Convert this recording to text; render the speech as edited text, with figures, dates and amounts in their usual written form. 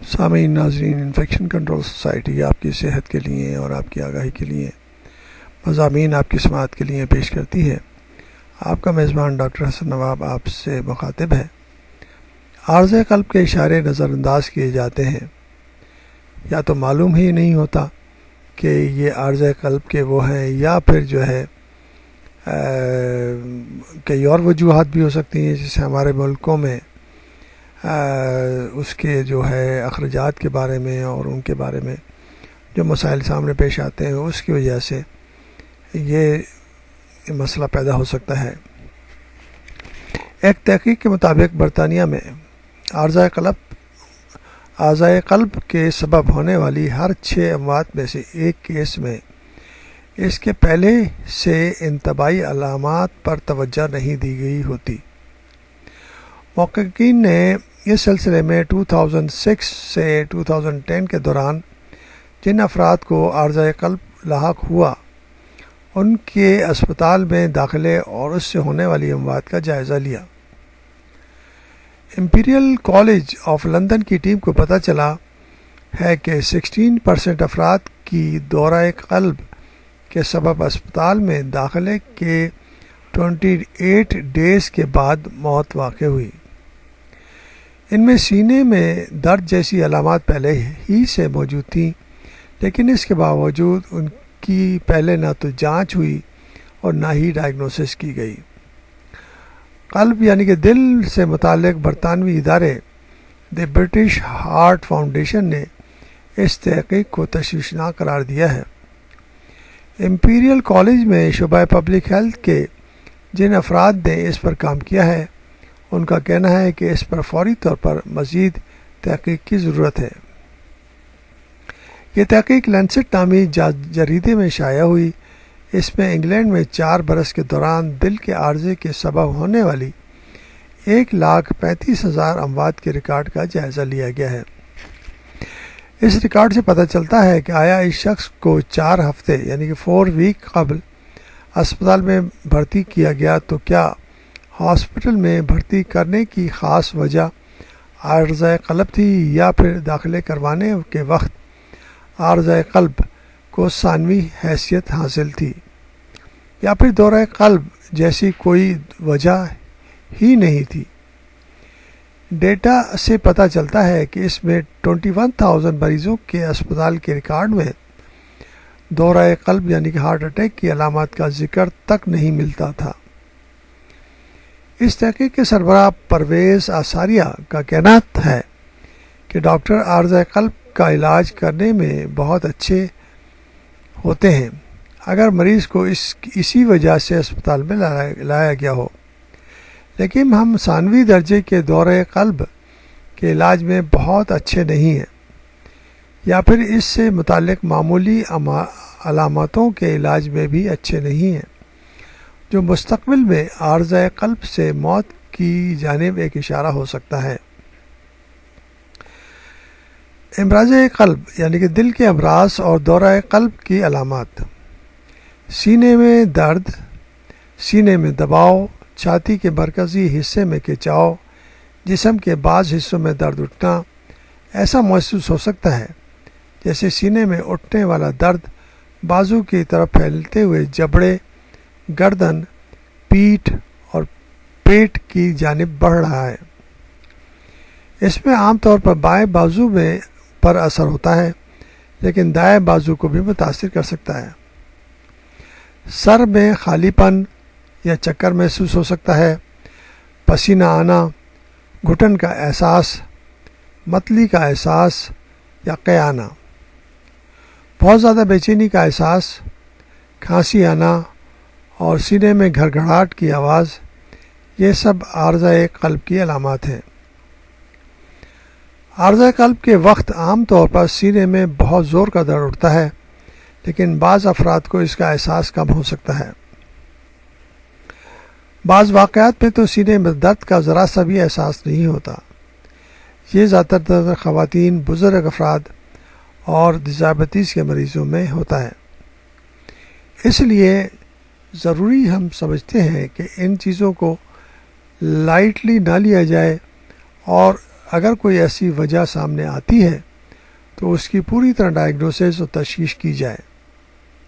سامعین ناظرین، infection control society آپ کی صحت کے لیے اور آپ کی آگاہی کے لیے مضامین آپ کی سماعت کے لیے پیش کرتی ہے۔ آپ کا میزبان ڈاکٹر حسن نواب آپ سے مخاطب ہے۔ عارضۂ قلب کے اشارے نظر انداز کیے جاتے ہیں، یا تو معلوم ہی نہیں ہوتا کہ یہ عارضۂ قلب کے وہ ہیں، یا پھر جو ہے کئی اور وجوہات بھی ہو سکتی ہیں، جیسے ہمارے ملکوں میں اس کے جو ہے اخراجات کے بارے میں اور ان کے بارے میں جو مسائل سامنے پیش آتے ہیں، اس کی وجہ سے یہ مسئلہ پیدا ہو سکتا ہے۔ ایک تحقیق کے مطابق برطانیہ میں عارضۂ قلب کے سبب ہونے والی ہر 6 اموات میں سے ایک کیس میں اس کے پہلے سے انتباہی علامات پر توجہ نہیں دی گئی ہوتی۔ محققین نے اس سلسلے میں 2006 سے 2010 کے دوران جن افراد کو عارضۂ قلب لاحق ہوا ان کے اسپتال میں داخلے اور اس سے ہونے والی اموات کا جائزہ لیا۔ امپیریل کالج آف لندن کی ٹیم کو پتہ چلا ہے کہ 16% افراد کی دورہ قلب کے سبب اسپتال میں داخلے کے 28 ڈیز کے بعد موت واقع ہوئی۔ ان میں سینے میں درد جیسی علامات پہلے ہی سے موجود تھیں، لیکن اس کے باوجود ان کی پہلے نہ تو جانچ ہوئی اور نہ ہی ڈائگنوسس کی گئی۔ قلب یعنی کہ دل سے متعلق برطانوی ادارے دی برٹش ہارٹ فاؤنڈیشن نے اس تحقیق کو تشویشناک قرار دیا ہے۔ امپیریل کالج میں شعبہ پبلک ہیلتھ کے جن افراد نے اس پر کام کیا ہے ان کا کہنا ہے کہ اس پر فوری طور پر مزید تحقیق کی ضرورت ہے۔ یہ تحقیق لینسٹ نامی جریدے میں شائع ہوئی۔ اس میں انگلینڈ میں 4 برس کے دوران دل کے عارضے کے سبب ہونے والی 1,35,000 اموات کے ریکارڈ کا جائزہ لیا گیا ہے۔ اس ریکارڈ سے پتہ چلتا ہے کہ آیا اس شخص کو 4 ہفتے یعنی کہ 4 ویک قبل اسپتال میں بھرتی کیا گیا تو کیا ہاسپٹل میں بھرتی کرنے کی خاص وجہ عارضۂ قلب تھی، یا پھر داخلے کروانے کے وقت عارضۂ قلب کو ثانوی حیثیت حاصل تھی، یا پھر دورہ قلب جیسی کوئی وجہ ہی نہیں تھی۔ ڈیٹا سے پتہ چلتا ہے کہ اس میں 21,000 مریضوں کے اسپتال کے ریکارڈ میں دورہ قلب یعنی کہ ہارٹ اٹیک کی علامات کا ذکر تک نہیں ملتا تھا۔ اس تحقیق کے سربراہ پرویز آثاریہ کا کہنا ہے کہ ڈاکٹر عارضۂ قلب کا علاج کرنے میں بہت اچھے ہوتے ہیں اگر مریض کو اسی وجہ سے اسپتال میں لایا گیا ہو، لیکن ہم ثانوی درجے کے دورہ قلب کے علاج میں بہت اچھے نہیں ہیں، یا پھر اس سے متعلق معمولی علاماتوں کے علاج میں بھی اچھے نہیں ہیں، جو مستقبل میں عارضۂ قلب سے موت کی جانب ایک اشارہ ہو سکتا ہے۔ امراض قلب یعنی کہ دل کے امراض اور دورہ قلب کی علامات: سینے میں درد، سینے میں دباؤ، چھاتی کے مرکزی حصے میں کھچاؤ، جسم کے بعض حصوں میں درد اٹھنا۔ ایسا محسوس ہو سکتا ہے جیسے سینے میں اٹھنے والا درد بازو کی طرف پھیلتے ہوئے جبڑے، گردن، پیٹھ اور پیٹ کی جانب بڑھ رہا ہے۔ اس میں عام طور پر بائیں بازو میں پر اثر ہوتا ہے، لیکن دائیں بازو کو بھی متاثر کر سکتا ہے۔ سر میں خالی پن یا چکر محسوس ہو سکتا ہے، پسینہ آنا، گھٹن کا احساس، متلی کا احساس یا قے آنا، بہت زیادہ بے چینی کا احساس، کھانسی آنا اور سینے میں گھڑگھڑاہٹ کی آواز، یہ سب عارضۂ قلب کی علامات ہیں۔ عارضۂ قلب کے وقت عام طور پر سینے میں بہت زور کا درد اٹھتا ہے، لیکن بعض افراد کو اس کا احساس کم ہو سکتا ہے۔ بعض واقعات میں تو سینے میں درد کا ذرا سا بھی احساس نہیں ہوتا۔ یہ زیادہ تر خواتین، بزرگ افراد اور ذیابیطس کے مریضوں میں ہوتا ہے۔ اس لیے ضروری ہم سمجھتے ہیں کہ ان چیزوں کو لائٹلی نہ لیا جائے، اور اگر کوئی ایسی وجہ سامنے آتی ہے تو اس کی پوری طرح ڈائگنوسس اور تشخیص کی جائے۔